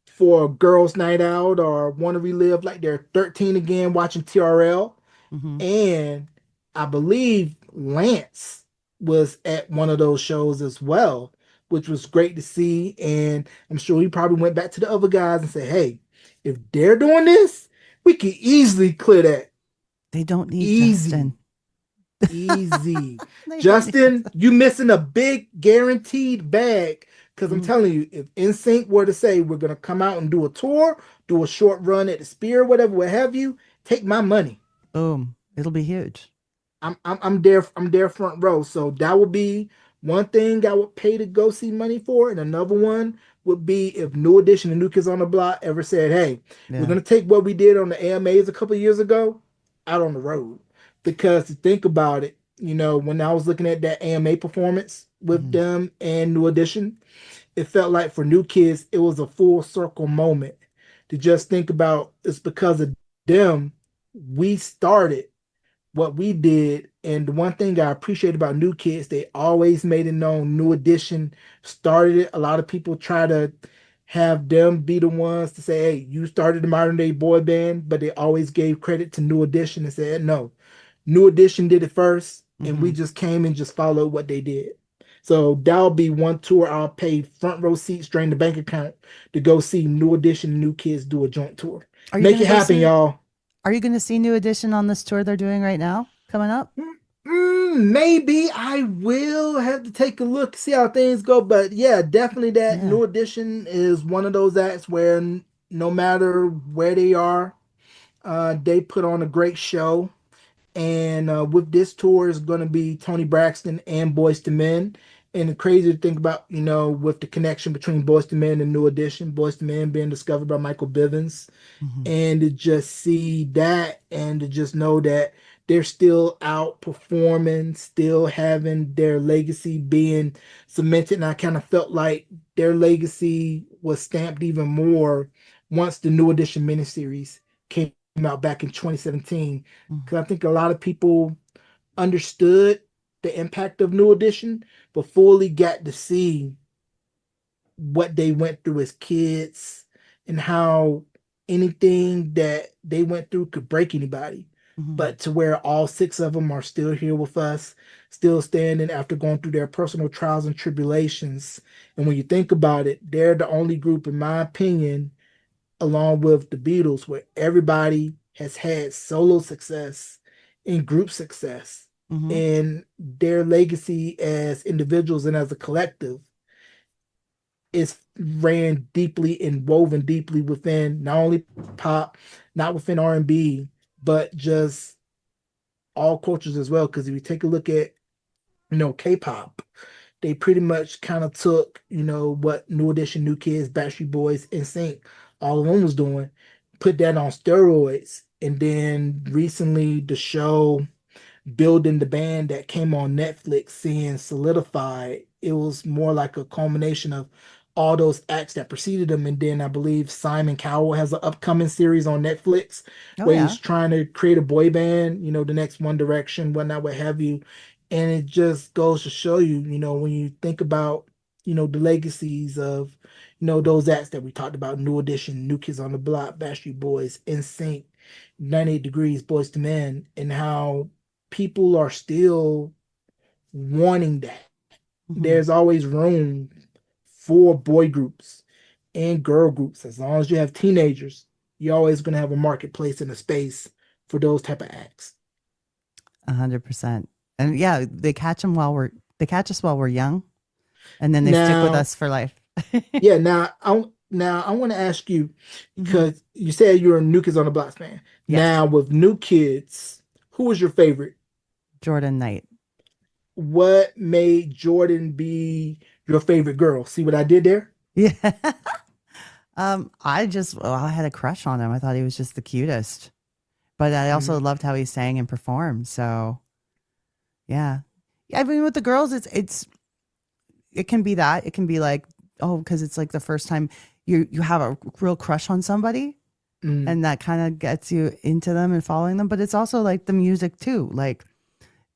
for a girls' night out or want to relive like they're 13 again watching TRL. Mm-hmm. And I believe Lance was at one of those shows as well, which was great to see. And I'm sure he probably went back to the other guys and said, "Hey, if they're doing this, we can easily clear that. They don't need Easy. Justin. Easy." They don't need Justin, Justin. you missing a big guaranteed bag. Because I'm Mm, telling you, if NSYNC were to say we're gonna come out and do a tour, do a short run at the Spear, whatever, what have you, take my money. boom. It'll be huge. I'm there front row. So that would be one thing I would pay to go see money for, and another one would be if New Edition and New Kids on the Block ever said, "Hey, we're Yeah. gonna take what we did on the AMAs a couple of years ago out on the road." Because to think about it, when I was looking at that AMA performance with Mm-hmm. them and New Edition, it felt like for New Kids, it was a full circle moment to just think about it's because of them we started what we did. And the one thing I appreciate about New Kids, they always made it known New Edition started it. A lot of people try to have them be the ones to say, "Hey, you started the modern day boy band," but they always gave credit to New Edition and said, "No, New Edition did it first, and we Mm-hmm. just came and just followed what they did." So that'll be one tour I'll pay front row seats, drain the bank account to go see New Edition and New Kids do a joint tour. Are you Make gonna it go happen, see? y'all. Are you gonna see New Edition on this tour they're doing right now coming up? Maybe I will have to take a look, see how things go. But yeah, definitely that Yeah. New Edition is one of those acts where no matter where they are, they put on a great show. And with this tour is going to be Tony Braxton and Boyz II Men. And it's crazy to think about, with the connection between Boyz II Men and New Edition, Boyz II Men being discovered by Michael Bivins, Mm-hmm. and to just see that and to just know that they're still out performing, still having their legacy being cemented. And I kind of felt like their legacy was stamped even more once the New Edition miniseries came out back in 2017. Mm-hmm. Because I think a lot of people understood the impact of New Edition, but fully got to see what they went through as kids and how anything that they went through could break anybody. Hmm. but to where all six of them are still here with us, still standing after going through their personal trials and tribulations. And when you think about it, they're the only group, in my opinion, along with the Beatles, where everybody has had solo success and group success. Hmm. And their legacy as individuals and as a collective is ran deeply and woven deeply within not only pop, not within R&B, but just all cultures as well. Because if you take a look at, K-pop, they pretty much kind of took, what New Edition, New Kids, Backstreet Boys, NSYNC, all of them was doing, put that on steroids. And then recently the show building the band that came on Netflix, seeing Solidified, it was more like a culmination of all those acts that preceded them. And then I believe Simon Cowell has an upcoming series on Netflix Oh, where yeah. he's trying to create a boy band, the next One Direction, whatnot, what have you. And it just goes to show you, when you think about, the legacies of, those acts that we talked about, New Edition, New Kids on the Block, Backstreet Boys, NSYNC, 98 Degrees, Boys to Men, and how people are still wanting that. Hmm. There's always room for boy groups and girl groups. As long as you have teenagers, you're always going to have a marketplace and a space for those type of acts. 100%. And yeah, they catch us while we're young, and then they stick with Now, us for life. yeah, now I want to ask you, Hmm. because you said you're a New Kids on the Block fan. Yes, Now with New Kids, who was your favorite? Jordan Knight. What made Jordan be your favorite girl? See what I did there? Yeah. I had a crush on him. I thought he was just the cutest. But I also Mhm. loved how he sang and performed. So yeah. Yeah, I mean with the girls it can be that. It can be like, oh, because it's like the first time you have a real crush on somebody Mm, and that kind of gets you into them and following them. But it's also like the music too. Like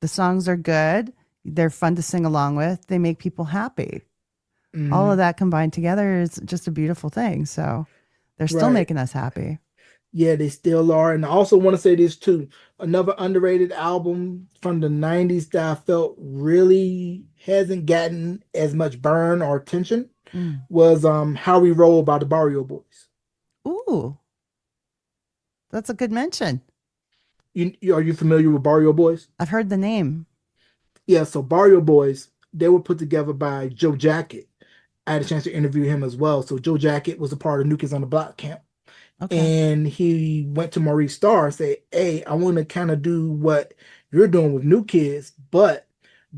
the songs are good. They're fun to sing along with. They make people happy. All of mhm. that combined together is just a beautiful thing. So they're still Right. making us happy. Yeah, they still are. And I also want to say this too. Another underrated album from the 90s that I felt really hasn't gotten as much burn or attention Mm. was How We Roll by the Barrio Boys. Ooh, that's a good mention. Are you familiar with Barrio Boys? I've heard the name. Yeah, so Barrio Boys, they were put together by Joe Jacket. I had a chance to interview him as well. So Joe Jacket was a part of New Kids on the Block camp. Okay. And he went to Maurice Starr and said, "Hey, I want to kind of do what you're doing with New Kids, but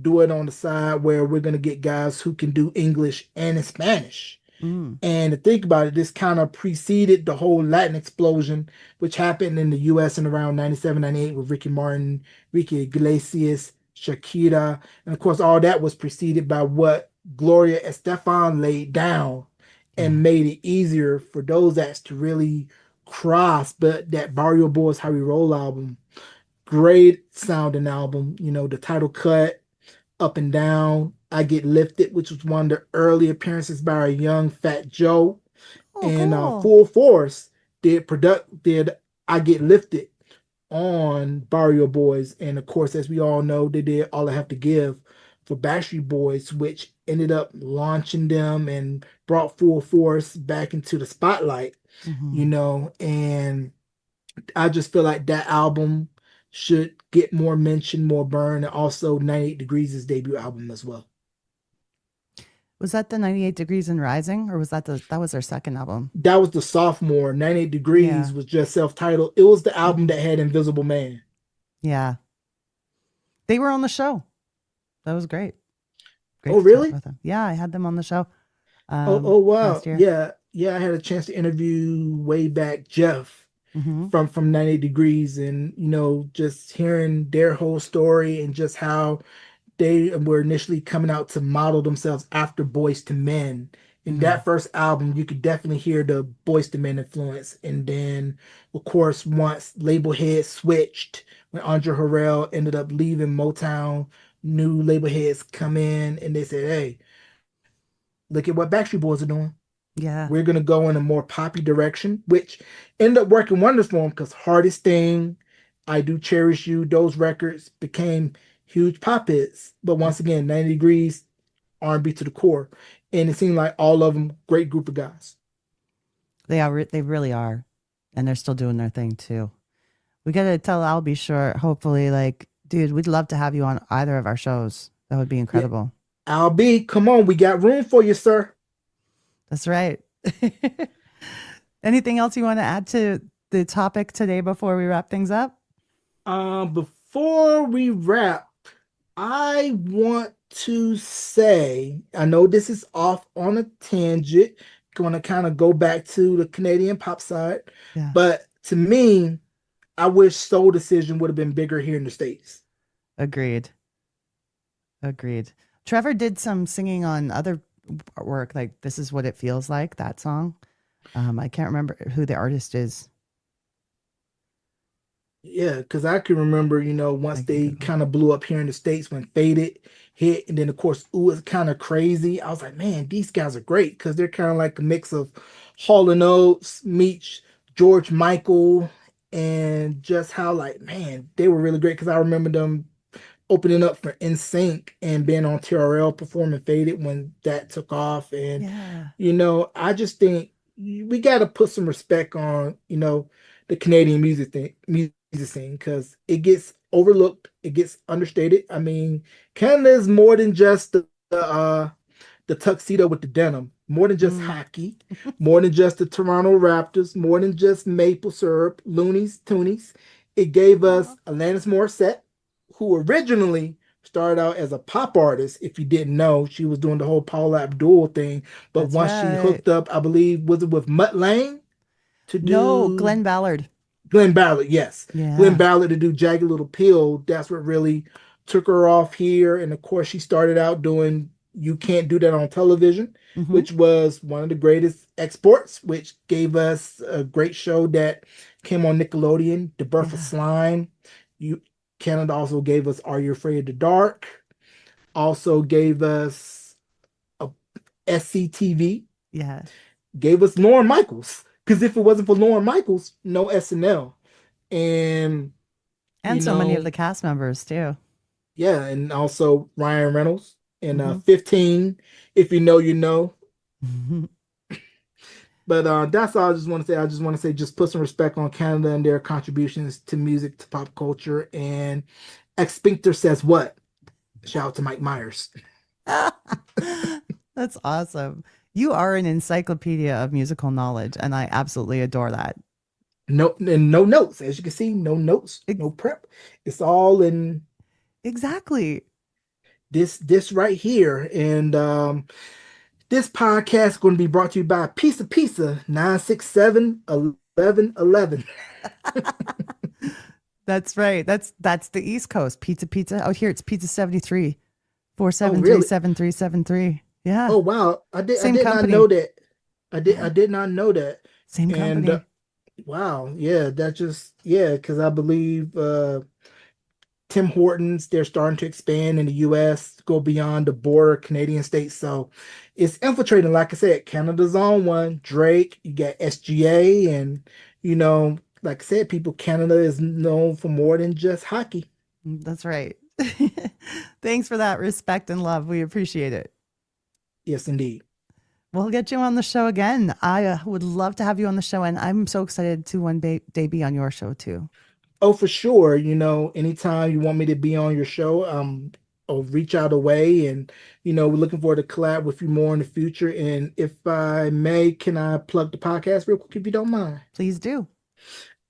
do it on the side where we're going to get guys who can do English and Spanish." Mm. And to think about it, this kind of preceded the whole Latin explosion, which happened in the US in around 97, 98 with Ricky Martin, Ricky Iglesias, Shakira. And of course, all that was preceded by what Gloria Estefan laid down Yeah. and made it easier for those acts to really cross. But that Barrio Boys How We Roll album, great sounding album, the title cut, Up and Down, I Get Lifted, which was one of the early appearances by a young Fat Joe, Oh, and cool. Full Force did I Get Lifted on Barrio Boys, and of course, as we all know, they did All I Have to Give for Backstreet Boys, which ended up launching them and brought Full Force back into the spotlight, Hmm. and I just feel like that album should get more mention, more burn, and also 98 Degrees' debut album as well. Was that the 98 Degrees and Rising, or was that was their second album? That was the sophomore. 98 Yeah. Degrees was just self-titled. It was the album Hmm. that had Invisible Man. Yeah. They were on the show. That was great. Great Oh, to chat really? with them. Yeah, I had them on the show Oh, wow. last year. Yeah, yeah. I had a chance to interview way back Jeff Hmm. from 98 Degrees, and just hearing their whole story and just how they were initially coming out to model themselves after Boys to Men. In Hmm. that first album, you could definitely hear the Boys to Men influence. And then, of course, once label heads switched, when Andre Harrell ended up leaving Motown, new label heads come in and they said, "Hey, look at what Backstreet Boys are doing. Yeah. We're gonna go in a more poppy direction," which ended up working wonders for them because Hardest Thing I Do Cherish You. Those records became huge pop hits. But once again, 90 Degrees, R&B to the core. And it seemed like all of them, great group of guys. They are. They really are, and they're still doing their thing too. We got to tell I'll be sure. Hopefully, like, dude, we'd love to have you on either of our shows. That would be incredible. Yeah. Al B, come on, we got room for you, sir. That's right. Anything else you want to add to the topic today before we wrap things up? Before we wrap, I want to say, I know this is off on a tangent, going to kind of go back to the Canadian pop side, Yeah. but to me, I wish Soul Decision would have been bigger here in the States. Agreed. Trevor did some singing on other work, like This Is What It Feels Like, that song. I can't remember who the artist is. Yeah, because I can remember, once they kind of blew up here in the States when Faded hit, and then of course, Ooh, it's kind of crazy. I was like, man, these guys are great because they're kind of like a mix of Hall and Oates meets George Michael, and just how, like, man, they were really great because I remember them opening up for NSYNC and being on TRL performing Faded when that took off. And, Yeah. I just think we got to put some respect on, the Canadian music scene because it gets overlooked, it gets understated. I mean, Canada is more than just the tuxedo with the denim, more than just hockey, more than just the Toronto Raptors, more than just maple syrup, loonies, toonies. It gave us Alanis Morissette, who originally started out as a pop artist. If you didn't know, she was doing the whole Paula Abdul thing, but That's once she right. hooked up, I believe, was it with Mutt Lange to do? No, Glenn Ballard. Glenn Ballard, yes. Yeah. Glenn Ballard to do Jagged Little Pill. That's what really took her off here. And of course, she started out doing You Can't Do That on Television, which was one of the greatest exports, which gave us a great show that came on Nickelodeon, The Birth of Slime. Canada also gave us Are You Afraid of the Dark? Also gave us a SCTV. Yeah. Gave us Lauren Michaels. Because if it wasn't for Lauren Michaels, no SNL. And so many of the cast members too. Yeah, and also Ryan Reynolds in 15. If you know, you know. But that's all I just want to say. I just want to say, just put some respect on Canada and their contributions to music, to pop culture. And Expinctor says what? Shout out to Mike Myers. That's awesome. You are an encyclopedia of musical knowledge, and I absolutely adore that. No notes. As you can see, no notes, no prep. It's all in exactly this right here. And this podcast is going to be brought to you by Pizza 967 1111. That's right. That's the East Coast. Pizza. Out here it's Pizza 73 473 7373. Yeah. Oh wow. I did not know that. I did not know that. Same company. Wow. Yeah, because I believe Tim Hortons, they're starting to expand in the US, go beyond the border Canadian states. So it's infiltrating, like I said, Canada's on one. Drake, you got SGA, and like I said, Canada is known for more than just hockey. That's right. Thanks for that respect and love. We appreciate it. Yes, indeed. We'll get you on the show again. I would love to have you on the show, and I'm so excited to one day be on your show too. Oh, for sure. Anytime you want me to be on your show, I'll reach out away, and we're looking forward to collab with you more in the future. And if I may, can I plug the podcast real quick if you don't mind? Please do.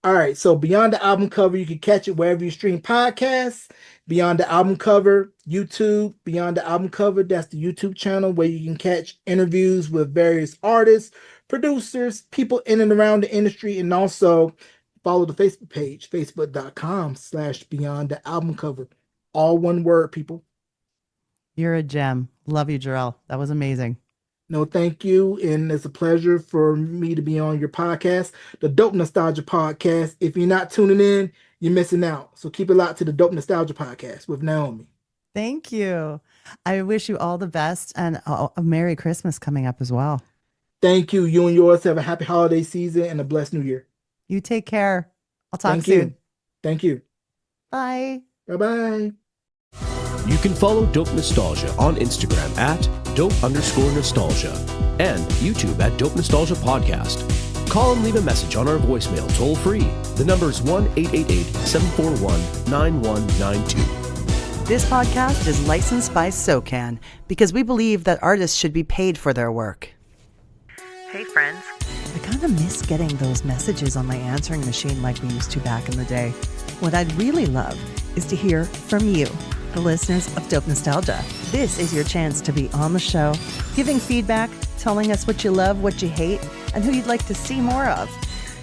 All right, so Beyond the Album Cover, you can catch it wherever you stream podcasts. Beyond the Album Cover, YouTube, Beyond the Album Cover, that's the YouTube channel where you can catch interviews with various artists, producers, people in and around the industry, and also follow the Facebook page, facebook.com/Beyond the Album Cover. All one word, people. You're a gem. Love you, Jarrell. That was amazing. No, thank you. And it's a pleasure for me to be on your podcast, the Dope Nostalgia Podcast. If you're not tuning in, you're missing out. So keep it locked to the Dope Nostalgia Podcast with Naomi. Thank you. I wish you all the best, and a Merry Christmas coming up as well. Thank you. You and yours have a happy holiday season and a blessed new year. You take care. I'll talk soon. Thank you. Bye. Bye-bye. You can follow Dope Nostalgia on Instagram at dope_nostalgia and YouTube at Dope Nostalgia Podcast. Call and leave a message on our voicemail toll free. The number is 1-888-741-9192. This podcast is licensed by SOCAN because we believe that artists should be paid for their work. Hey friends. I kind of miss getting those messages on my answering machine like we used to back in the day. What I'd really love is to hear from you, the listeners of Dope Nostalgia. This is your chance to be on the show, giving feedback, telling us what you love, what you hate, and who you'd like to see more of.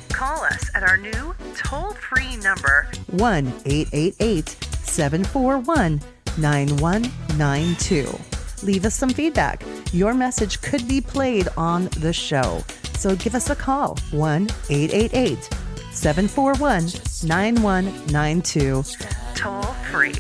Call us at our new toll-free number, 1-888-741-9192. Leave us some feedback. Your message could be played on the show. So give us a call, 1-888-741-9192. Toll free.